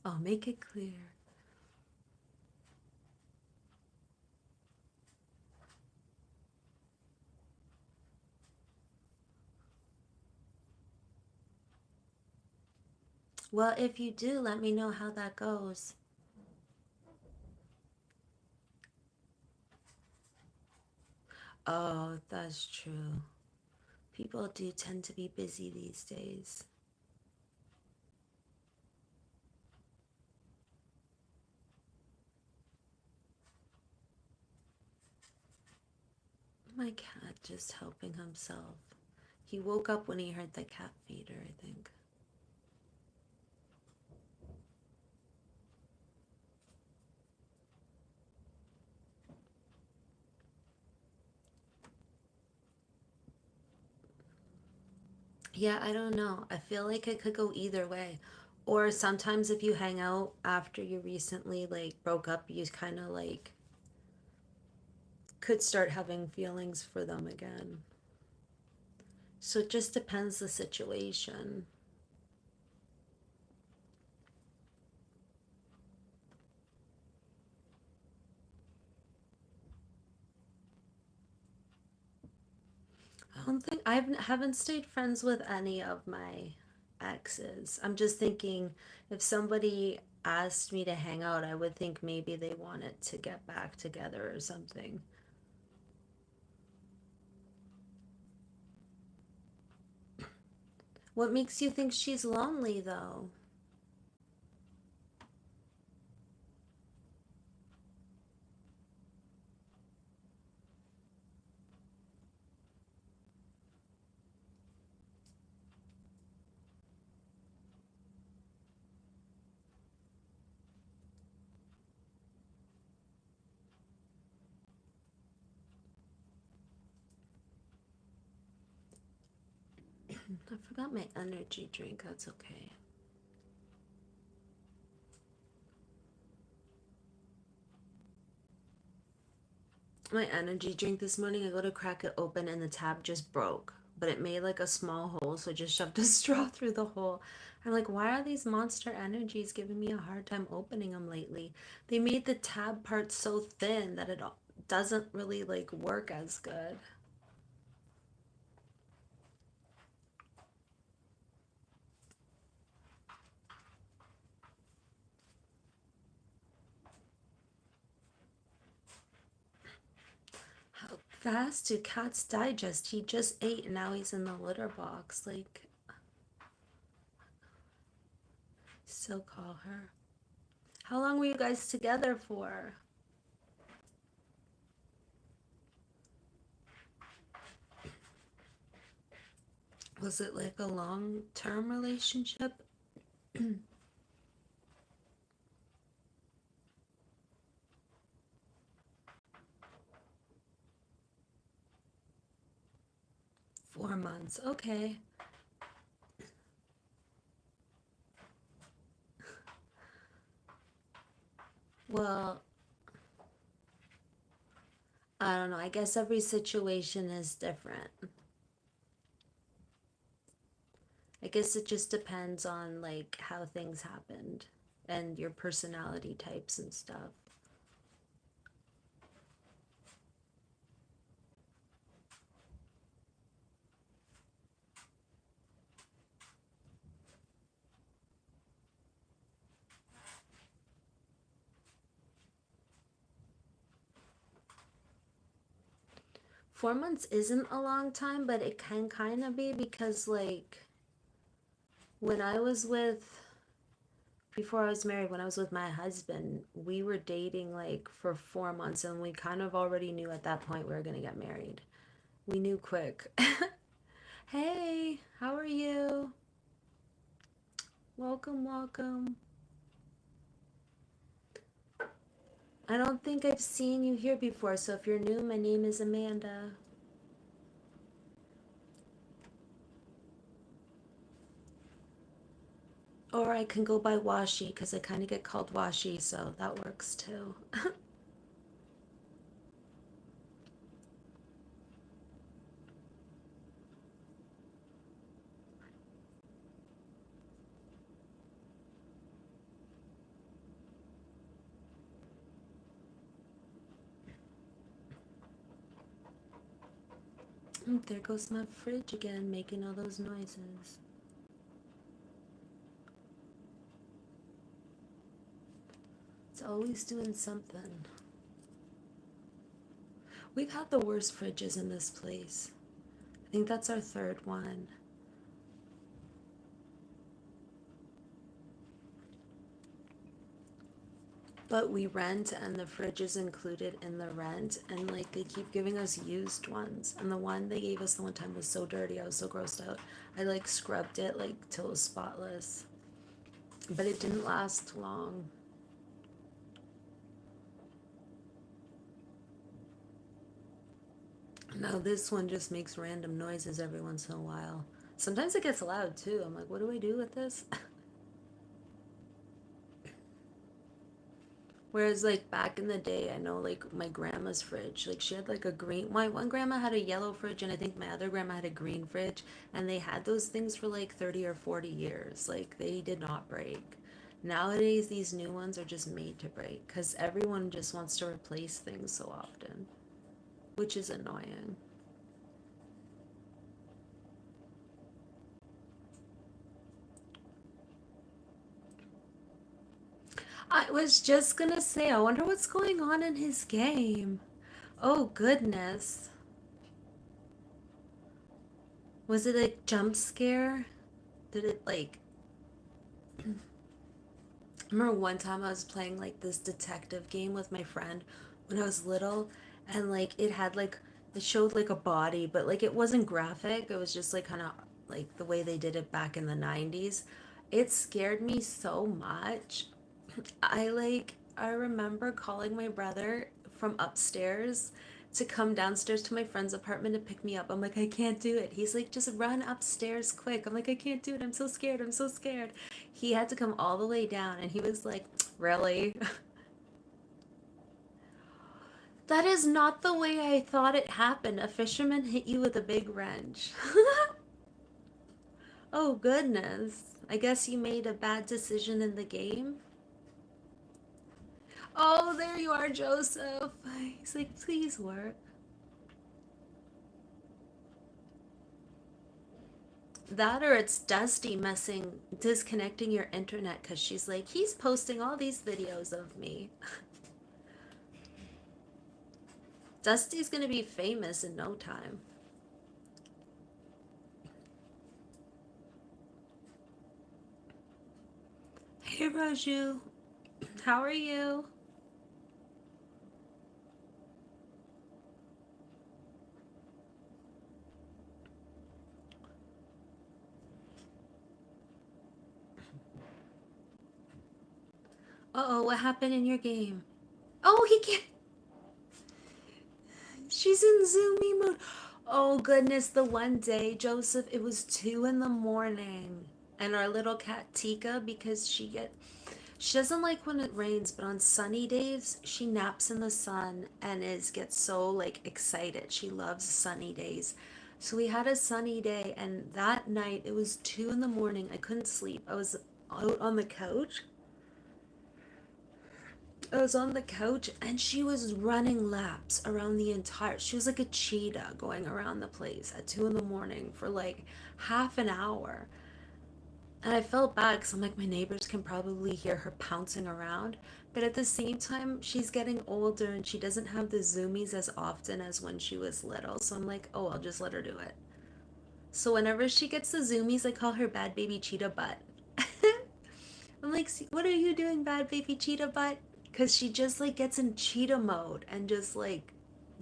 I'll make it clear. Well, if you do, let me know how that goes. Oh, that's true. People do tend to be busy these days. My cat just helping himself. He woke up when he heard the cat feeder, I think. Yeah, I don't know. I feel like it could go either way. Or sometimes if you hang out after you recently like broke up, you kind of like could start having feelings for them again. So it just depends the situation. I don't think I haven't stayed friends with any of my exes. I'm just thinking if somebody asked me to hang out, I would think maybe they wanted to get back together or something. What makes you think she's lonely though? I forgot my energy drink. That's okay. my energy drink this morning. I go to crack it open and the tab just broke. But it made like a small hole, so I just shoved a straw through the hole. I'm like, why are these Monster Energies giving me a hard time opening them lately? They made the tab part so thin that it doesn't really like work as good. How fast do cats digest? He just ate and now he's in the litter box. Like, still call her. How long were you guys together for? Was it like a long-term relationship? 4 months. Okay. Well, I don't know. I guess every situation is different. I guess it just depends on like how things happened and your personality types and stuff. 4 months isn't a long time, but it can kind of be because like when I was with before I was married, when I was with my husband, we were dating like for 4 months and we kind of already knew at that point we were going to get married. We knew quick. Hey, how are you? Welcome, welcome. I don't think I've seen you here before, so if you're new, my name is Amanda. Or I can go by Washi because I kind of get called Washi, so that works too. There goes my fridge again, making all those noises. It's always doing something. We've had the worst fridges in this place. I think that's our third one. But we rent and the fridge is included in the rent and like they keep giving us used ones. And the one they gave us the one time was so dirty, I was so grossed out. I like scrubbed it like till it was spotless. But it didn't last long. Now this one just makes random noises every once in a while. Sometimes it gets loud too. I'm like, what do I do with this? Whereas like back in the day, I know like my grandma's fridge, like she had like a green, my one grandma had a yellow fridge and I think my other grandma had a green fridge and they had those things for like 30 or 40 years. Like they did not break. Nowadays, these new ones are just made to break because everyone just wants to replace things so often, which is annoying. I was just gonna say, I wonder what's going on in his game. Oh goodness. Was it a jump scare? Did it like I remember one time I was playing like this detective game with my friend when I was little and like it had like it showed like a body but like it wasn't graphic. It was just like kind of like the way they did it back in the 90s. It scared me so much. I remember calling my brother from upstairs to come downstairs to my friend's apartment to pick me up. I'm like, I can't do it. He's like, just run upstairs quick. I'm like, I can't do it. I'm so scared. I'm so scared. He had to come all the way down and he was like, really? That is not the way I thought it happened. A fisherman hit you with a big wrench. Oh, goodness. I guess you made a bad decision in the game. Oh, there you are, Joseph. He's like, please work. That or it's Dusty disconnecting your internet because she's like, he's posting all these videos of me. Dusty's gonna be famous in no time. Hey, Raju. How are you? Uh-oh, what happened in your game? Oh, he can't. She's in zoomy mode. Oh, goodness. The one day, Joseph, it was 2 in the morning. And our little cat Tika, because she doesn't like when it rains, but on sunny days, she naps in the sun and gets so like excited. She loves sunny days. So we had a sunny day, and that night it was 2 in the morning. I couldn't sleep. I was out on the couch. I was on the couch and she was running laps around the entire. She was like a cheetah going around the place at 2 in the morning for like half an hour. And I felt bad because I'm like, my neighbors can probably hear her pouncing around. But at the same time, she's getting older and she doesn't have the zoomies as often as when she was little. So I'm like, oh, I'll just let her do it. So whenever she gets the zoomies, I call her Bad Baby Cheetah Butt. I'm like, what are you doing, Bad Baby Cheetah Butt? Because she just like gets in cheetah mode and just like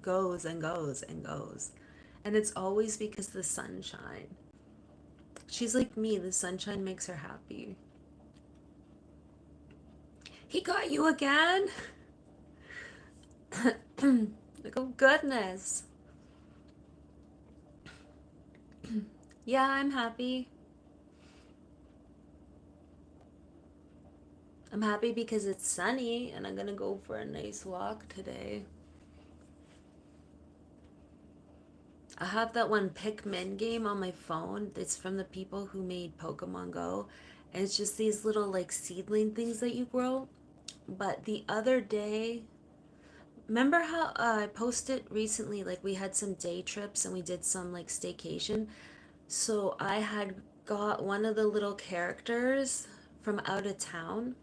goes and goes and goes. And it's always because the sunshine. She's like me, the sunshine makes her happy. He got you again? Like, oh goodness. Yeah, I'm happy. I'm happy because it's sunny and I'm gonna go for a nice walk today. I have that one Pikmin game on my phone. It's from the people who made Pokemon Go. And it's just these little like seedling things that you grow. But the other day, remember how I posted recently, like we had some day trips and we did some like staycation. So I had got one of the little characters from out of town,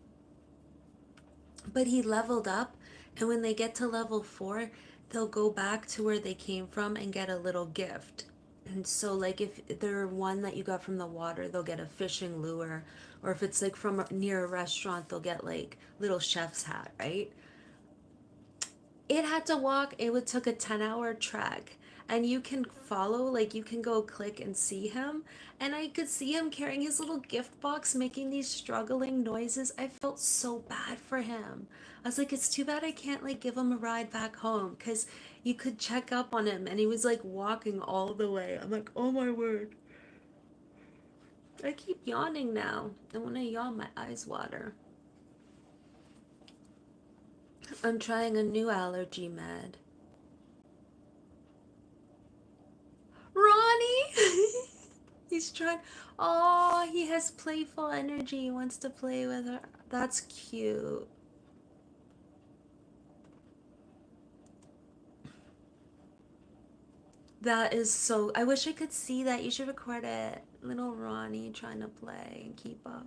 but he leveled up. And when they get to level 4, they'll go back to where they came from and get a little gift. And so, like, if they're one that you got from the water, they'll get a fishing lure. Or if it's like from near a restaurant, they'll get like little chef's hat, right? It had to walk, it would took a 10-hour trek. And you can follow, like you can go click and see him. And I could see him carrying his little gift box, making these struggling noises. I felt so bad for him. I was like, it's too bad I can't like give him a ride back home because you could check up on him and he was like walking all the way. I'm like, oh my word. I keep yawning now. And when I yawn, my eyes water. I'm trying a new allergy med. Ronnie! He's trying. Oh, he has playful energy. He wants to play with her. That's cute. That is so. I wish I could see that. You should record it. Little Ronnie trying to play and keep up.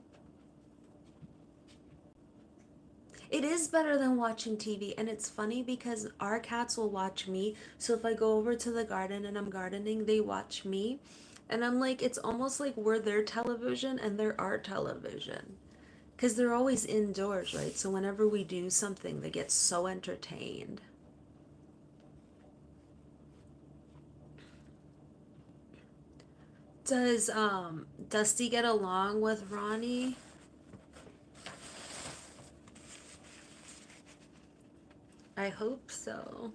It is better than watching TV, and it's funny because our cats will watch me. So if I go over to the garden and I'm gardening, they watch me. And I'm like, it's almost like we're their television and they're our television. Because they're always indoors, right? So whenever we do something, they get so entertained. Does Dusty get along with Ronnie? I hope so.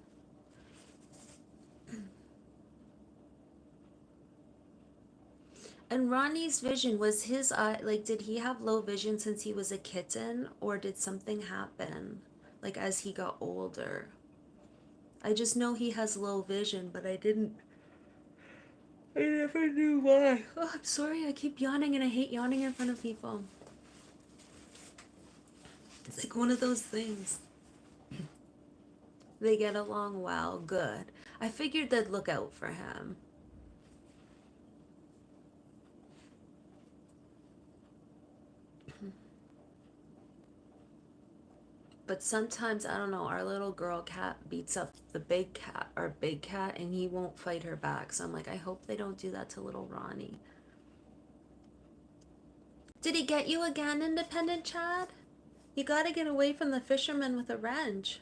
And Ronnie's vision, was his eye like, did he have low vision since he was a kitten, or did something happen like as he got older? I just know he has low vision, but I never knew why. Oh, I'm sorry, I keep yawning and I hate yawning in front of people. It's like one of those things. They get along well, good. I figured they'd look out for him. But sometimes, I don't know, our little girl cat beats up the big cat, our big cat, and he won't fight her back. So I'm like, I hope they don't do that to little Ronnie. Did he get you again, Independent Chad? You gotta get away from the fisherman with a wrench.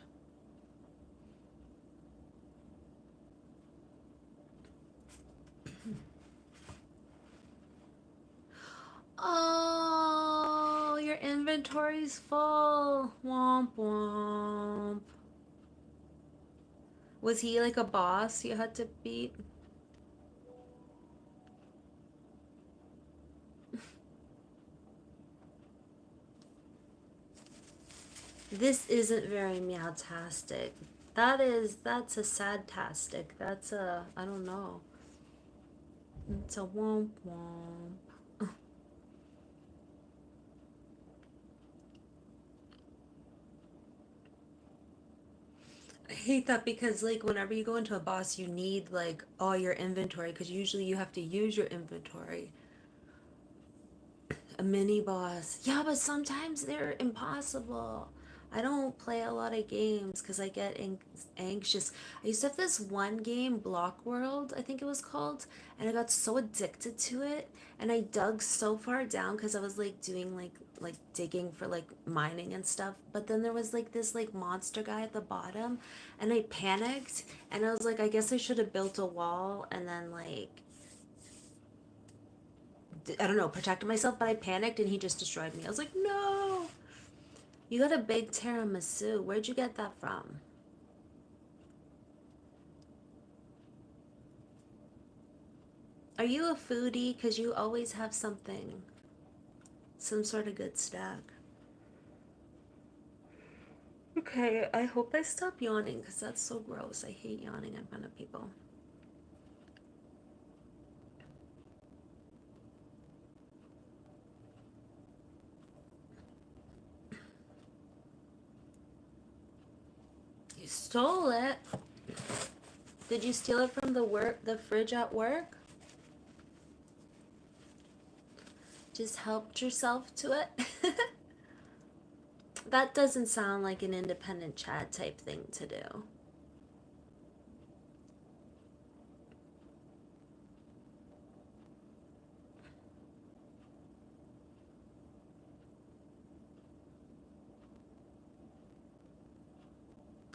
Oh, your inventory's full. Womp womp. Was he like a boss you had to beat? This isn't very meowtastic. That's a sad-tastic. I don't know. It's a womp womp. I hate that because like whenever you go into a boss, you need like all your inventory because usually you have to use your inventory. A mini boss. Yeah, but sometimes they're impossible. I don't play a lot of games because I get anxious. I used to have this one game, Block World, I think it was called, and I got so addicted to it, and I dug so far down because I was like doing like digging for like mining and stuff. But then there was like this like monster guy at the bottom, and I panicked, and I was like, I guess I should have built a wall and then like I don't know, protected myself, but I panicked and he just destroyed me. I was like, no. You got a big tiramisu. Where'd you get that from? Are you a foodie? Because you always have something, some sort of good snack. Okay, I hope I stop yawning because that's so gross. I hate yawning in front of people. You stole it. Did you steal it from the fridge at work? Just helped yourself to it? That doesn't sound like an independent Chad type thing to do.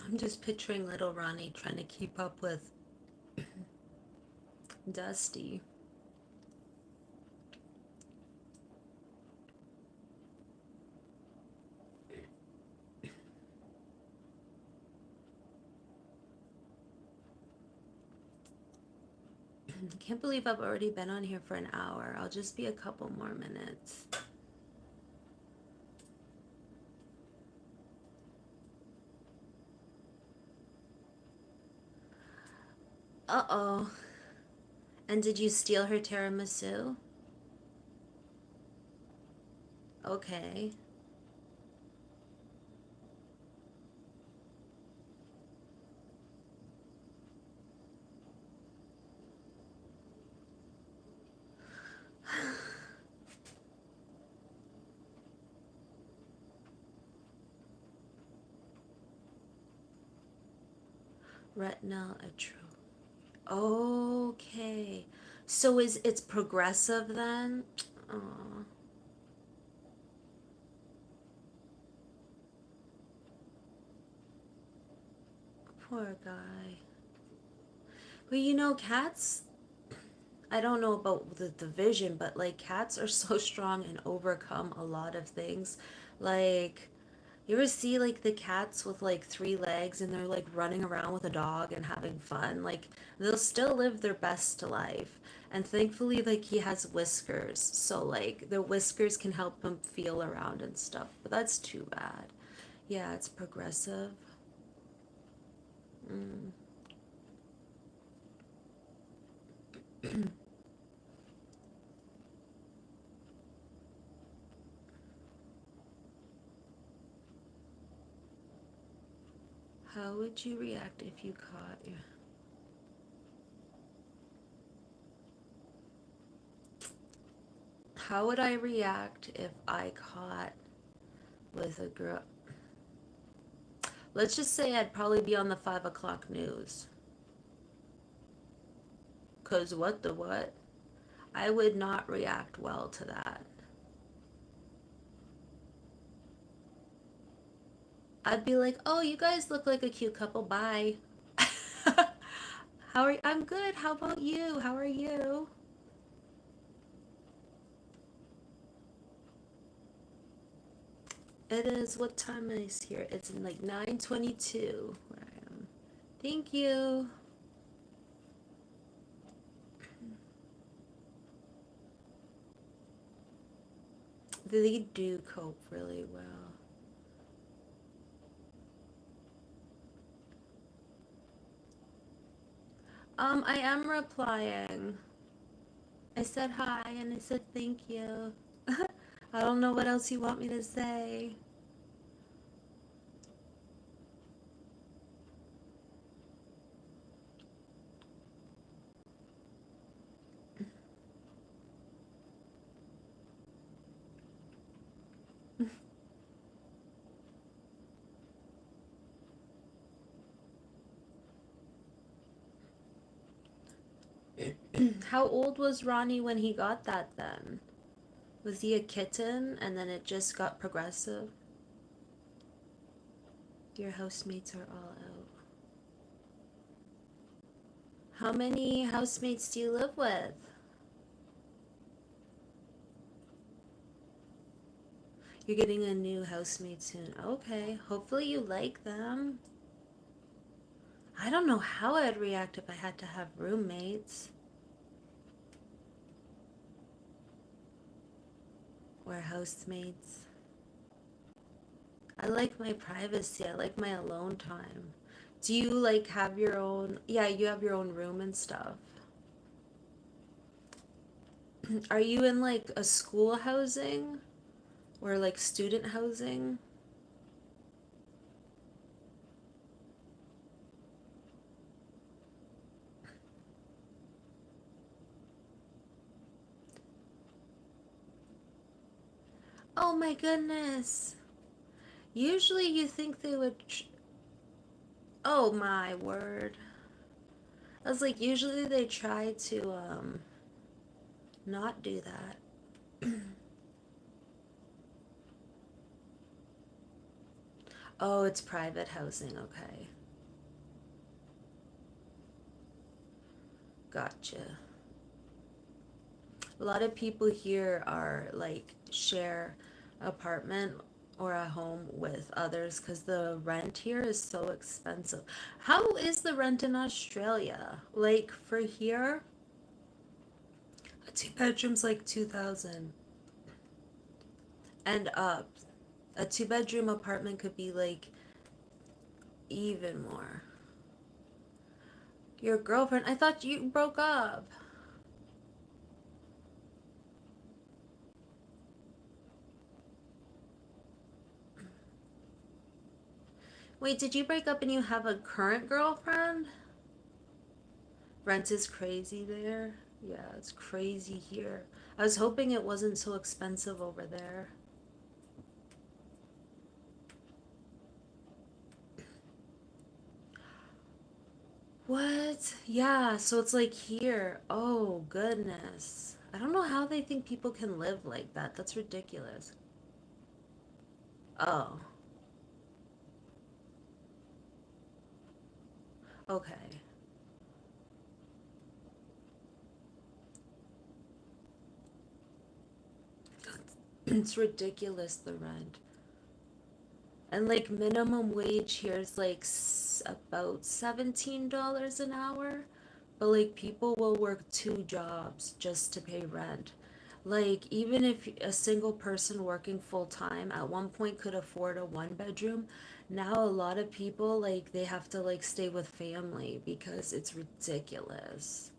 I'm just picturing little Ronnie trying to keep up with Dusty. I can't believe I've already been on here for an hour. I'll just be a couple more minutes. Uh-oh. And did you steal her tiramisu? Okay. Retinol atro. Okay. So it's progressive then? Oh, poor guy. Well, you know, cats, I don't know about the division, but like cats are so strong and overcome a lot of things. Like, you ever see like the cats with like three legs and they're like running around with a dog and having fun? Like, they'll still live their best life. And thankfully, like, he has whiskers. So, like, the whiskers can help him feel around and stuff. But that's too bad. Yeah, it's progressive. Mm. How would you react if you caught you? How would I react if I caught with a girl? Let's just say I'd probably be on the 5 o'clock news. Cause what the what? I would not react well to that. I'd be like, oh, you guys look like a cute couple. Bye. How are you? I'm good. How about you? How are you? It is, what time is here? It's like 9:22 where I am. Thank you. They do cope really well. I am replying. I said hi and I said thank you. I don't know what else you want me to say. How old was Ronnie when he got that then? Was he a kitten and then it just got progressive? Your housemates are all out. How many housemates do you live with? You're getting a new housemate soon. Okay, hopefully you like them. I don't know how I'd react if I had to have roommates. Or housemates. I like my privacy. I like my alone time. Do you like have your own, yeah, you have your own room and stuff. Are you in like a school housing or like student housing? Oh my goodness. Usually you think they would oh my word. I was like, usually they try to not do that. Oh, it's private housing. Okay. Gotcha. A lot of people here are like share apartment or a home with others because the rent here is so expensive. How is the rent in Australia? Like for here, a two bedroom's like 2,000 and up. A two-bedroom apartment could be like even more. Your girlfriend, I thought you broke up. Wait, did you break up and you have a current girlfriend? Rent is crazy there. Yeah, it's crazy here. I was hoping it wasn't so expensive over there. What? Yeah, so it's like here. Oh, goodness. I don't know how they think people can live like that. That's ridiculous. Oh, okay. It's ridiculous, the rent. And like minimum wage here is like about $17 an hour. But like people will work two jobs just to pay rent. Like even if a single person working full time at one point could afford a one bedroom, now a lot of people like they have to like stay with family because it's ridiculous.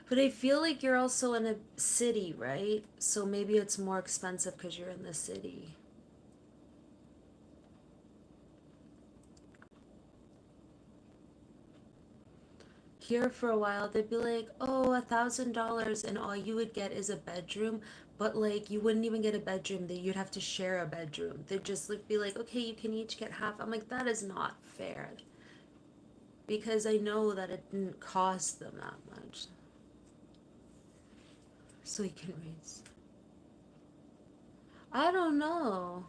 But I feel like you're also in a city, right? So maybe it's more expensive because you're in the city. Here for a while, they'd be like, oh, $1,000, and all you would get is a bedroom. But like, you wouldn't even get a bedroom. That you'd have to share a bedroom. They'd just like be like, okay, you can each get half. I'm like, that is not fair, because I know that it didn't cost them that much. So he can raise. I don't know.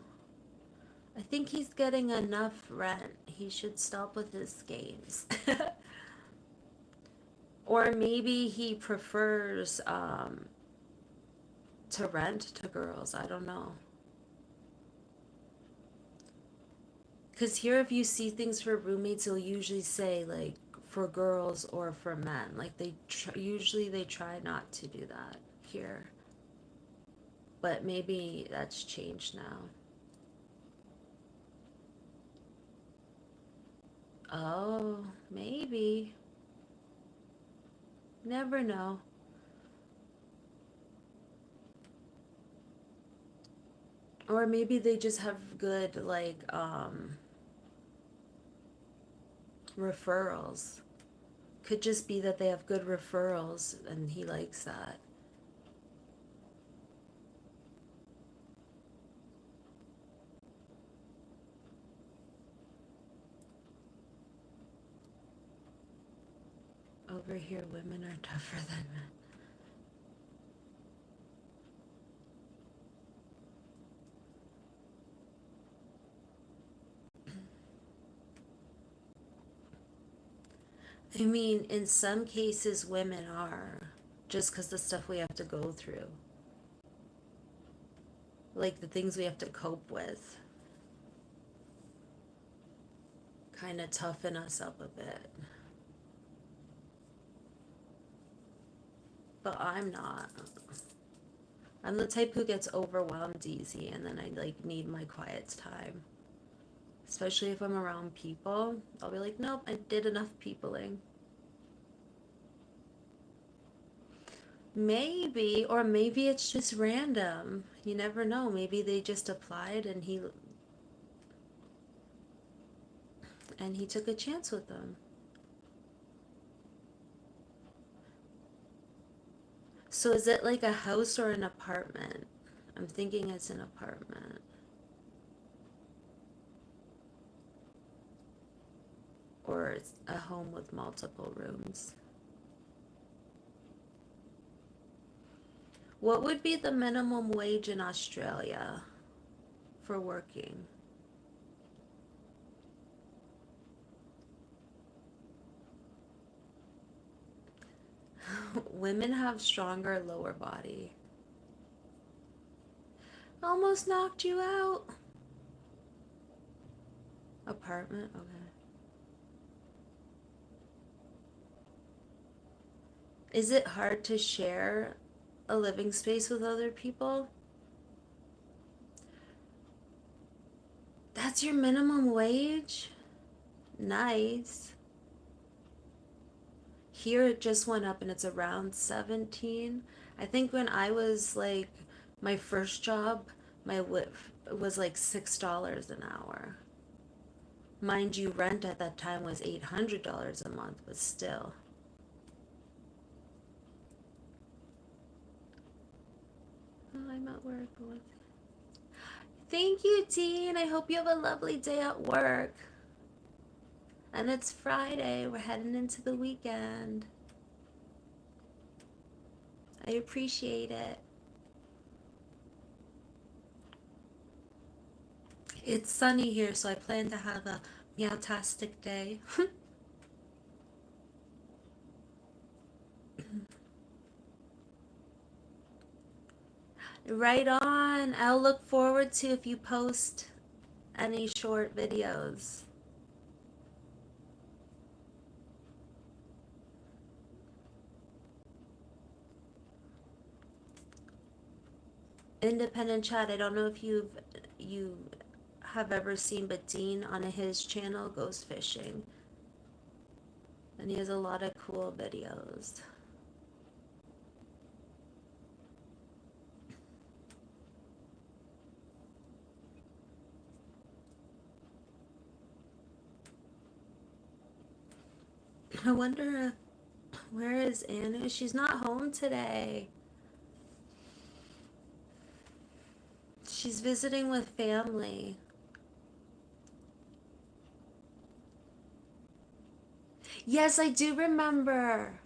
I think he's getting enough rent. He should stop with his games. Or maybe he prefers to rent to girls. I don't know. Because here, if you see things for roommates, they'll usually say, like, for girls or for men. Like, usually they try not to do that here. But maybe that's changed now. Oh, maybe. Never know. Or maybe they just have good, like, referrals. Could just be that they have good referrals and he likes that. Over here, women are tougher than men. I mean, in some cases, women are, just because the stuff we have to go through, like the things we have to cope with, kind of toughen us up a bit. But I'm not. I'm the type who gets overwhelmed easy, and then I like need my quiet time. Especially if I'm around people, I'll be like, nope, I did enough peopling. Maybe, or maybe it's just random. You never know. Maybe they just applied and he took a chance with them. So is it like a house or an apartment? I'm thinking it's an apartment. Or it's a home with multiple rooms. What would be the minimum wage in Australia for working? Women have stronger lower body. Almost knocked you out. Apartment? Okay. Is it hard to share a living space with other people? That's your minimum wage? Nice. Here it just went up and it's around 17. I think when I was like my first job, my whip was like $6 an hour. Mind you, rent at that time was $800 a month, but still. Oh, I'm at work. Thank you, Dean. I hope you have a lovely day at work. And it's Friday. We're heading into the weekend. I appreciate it. It's sunny here, so I plan to have a meow-tastic day. Right on. I'll look forward to if you post any short videos. Independent chat. I don't know if you have ever seen, but Dean on his channel goes fishing, and he has a lot of cool videos. I wonder Where is Anu? She's not home today. She's visiting with family. Yes, I do remember.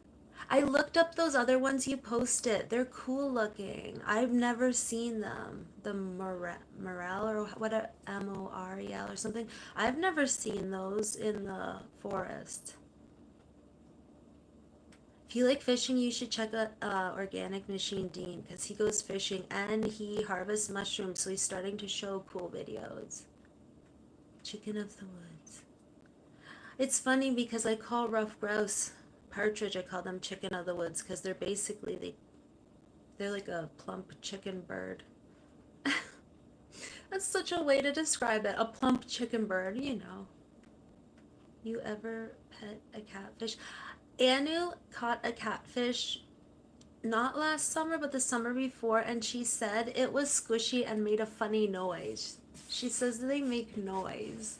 I looked up those other ones you posted. They're cool looking. I've never seen them. The morel or what, Morel or something. I've never seen those in the forest. If you like fishing, you should check out Organic Machine Dean because he goes fishing and he harvests mushrooms, so he's starting to show cool videos. Chicken of the woods. It's funny because I call rough grouse partridge, I call them chicken of the woods because they're basically they're like a plump chicken bird. That's such a way to describe it. A plump chicken bird, you know. You ever pet a catfish? Anu caught a catfish not last summer, but the summer before, and she said it was squishy and made a funny noise. She says they make noise.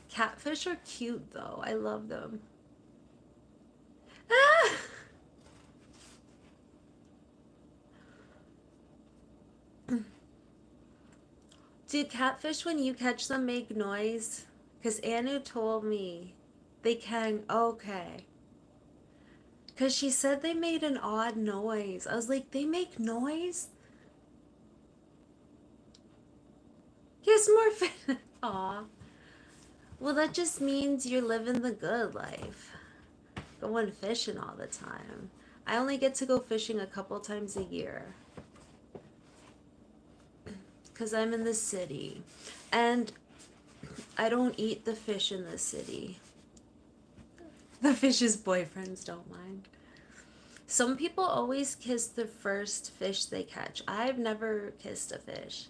Catfish are cute though. I love them. Ah! Do catfish, when you catch them, make noise? Because Anu told me they can. Okay. Because she said they made an odd noise. I was like, they make noise? Here's more fish. Aw. Well, that just means you're living the good life. Going fishing all the time. I only get to go fishing a couple times a year. Because I'm in the city. And I don't eat the fish in the city. The fish's boyfriends don't mind. Some people always kiss the first fish they catch. I've never kissed a fish.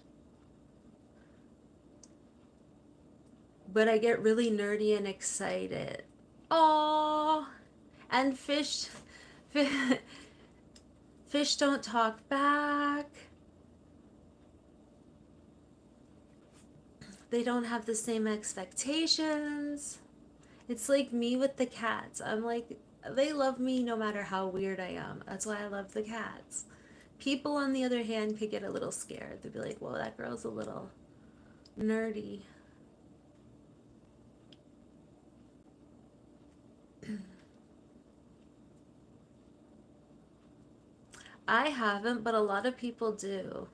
But I get really nerdy and excited. Aww. And fish don't talk back. They don't have the same expectations. It's like me with the cats. I'm like, they love me no matter how weird I am. That's why I love the cats. People, on the other hand, could get a little scared. They'd be like, whoa, that girl's a little nerdy. I haven't, but a lot of people do.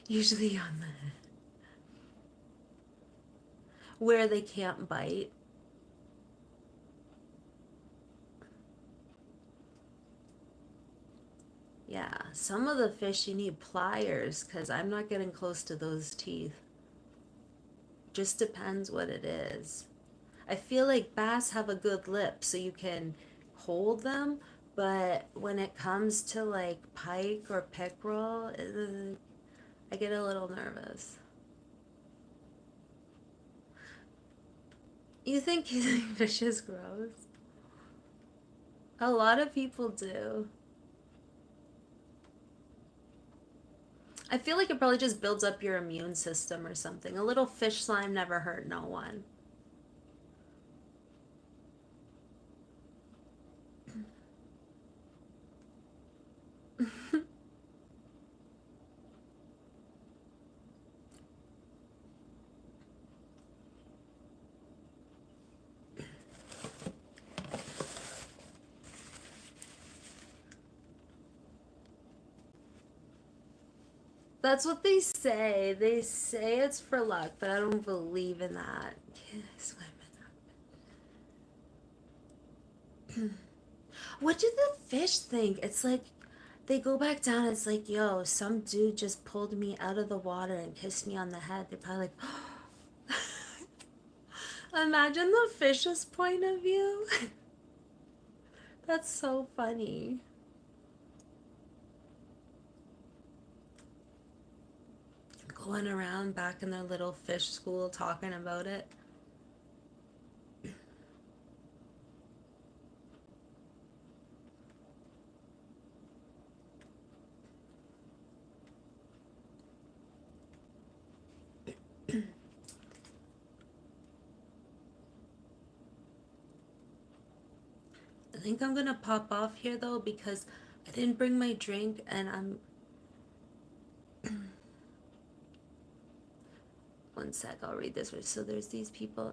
Usually on the where they can't bite. Yeah, some of the fish you need pliers because I'm not getting close to those teeth. Just depends what it is. I feel like bass have a good lip so you can hold them, but when it comes to like pike or pickerel, I get a little nervous. You think kissing fish is gross? A lot of people do. I feel like it probably just builds up your immune system or something. A little fish slime never hurt no one. That's what they say. They say it's for luck, but I don't believe in that. What do the fish think? It's like they go back down. It's like, yo, some dude just pulled me out of the water and kissed me on the head. They're probably like, imagine the fish's point of view. That's so funny. Going around back in their little fish school talking about it. think I'm gonna pop off here though because I didn't bring my drink and I'm one sec, I'll read this. So there's these people.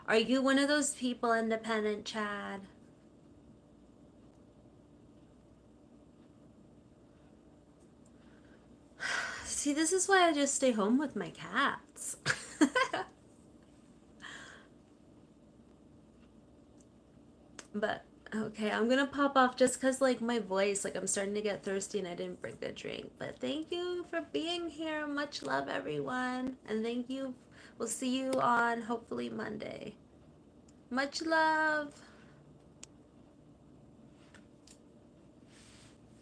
Are you one of those people, independent Chad? See, this is why I just stay home with my cats. But okay, I'm gonna pop off just because like my voice, like I'm starting to get thirsty and I didn't bring the drink. But thank you for being here. Much love, everyone. And thank you. We'll see you on hopefully Monday. Much love.